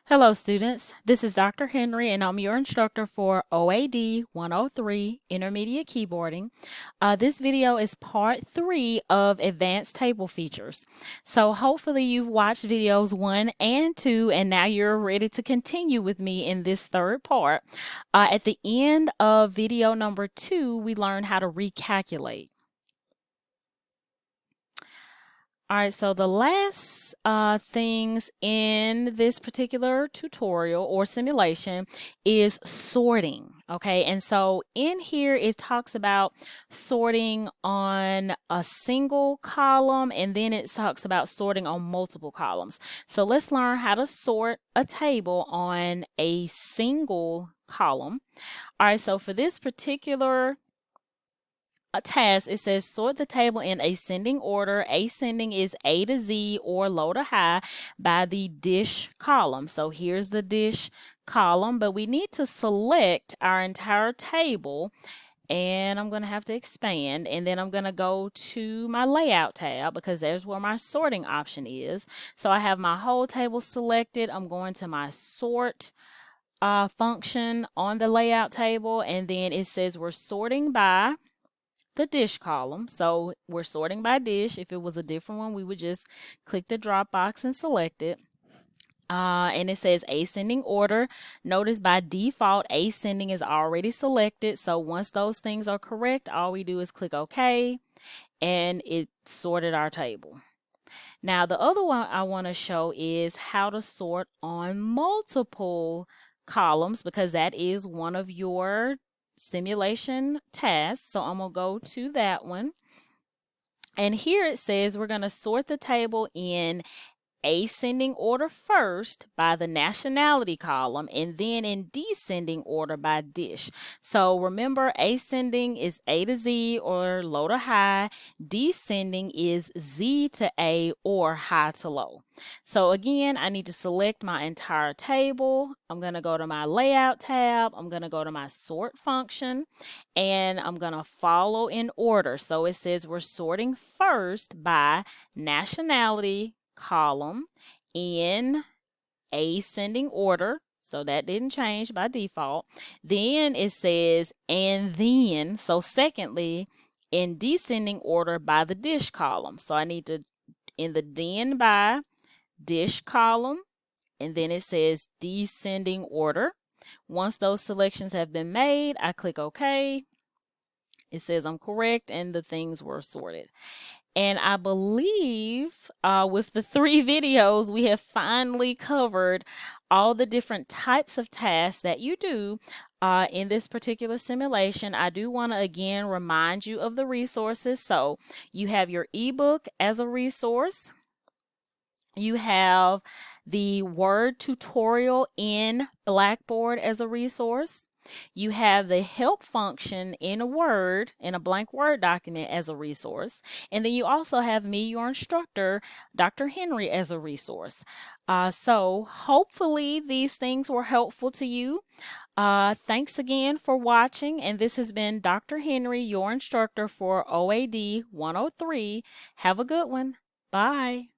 Hello students, this is Dr. Henry and I'm your instructor for OAD 103 Intermediate Keyboarding. This video is part 3 of Advanced Table Features. So hopefully you've watched videos 1 and 2 and now you're ready to continue with me in this third part. At the end of video number 2, we learned how to recalculate. All right, so the last things in this particular tutorial or simulation is sorting, okay? And so in here, it talks about sorting on a single column, and then it talks about sorting on multiple columns. So let's learn how to sort a table on a single column. All right, so for this particular task, it says sort the table in ascending order. Ascending is A to Z or low to high by the dish column. So here's the dish column, but we need to select our entire table, and I'm going to have to expand, and then I'm going to go to my layout tab because there's where my sorting option is. So I have my whole table selected. I'm going to my sort function on the layout table, and then it says we're sorting by the dish column. So we're sorting by dish. If it was a different one, we would just click the drop box and select it. And it says ascending order. Notice by default, ascending is already selected. So once those things are correct, all we do is click OK, and it sorted our table. Now, the other one I want to show is how to sort on multiple columns, because that is one of your simulation tasks. So I'm going to go to that one. And here it says we're going to sort the table in ascending order first by the nationality column, and then in descending order by dish. So remember, ascending is A to Z or low to high. Descending is Z to A or high to low. So again, I need to select my entire table. I'm going to go to my layout tab. I'm going to go to my sort function, and I'm going to follow in order. So it says we're sorting first by nationality column in ascending order. So that didn't change by default. Then it says and then, so secondly, in descending order by the dish column. So I need to in the then by dish column, and then it says descending order. Once those selections have been made, I click OK. It says I'm correct and the things were sorted. And I believe with the 3 videos, we have finally covered all the different types of tasks that you do in this particular simulation. I do want to again remind you of the resources. So you have your ebook as a resource. You have the Word tutorial in Blackboard as a resource. You have the help function in a Word, in a blank Word document as a resource. And then you also have me, your instructor, Dr. Henry, as a resource. So hopefully these things were helpful to you. Thanks again for watching. And this has been Dr. Henry, your instructor for OAD 103. Have a good one. Bye.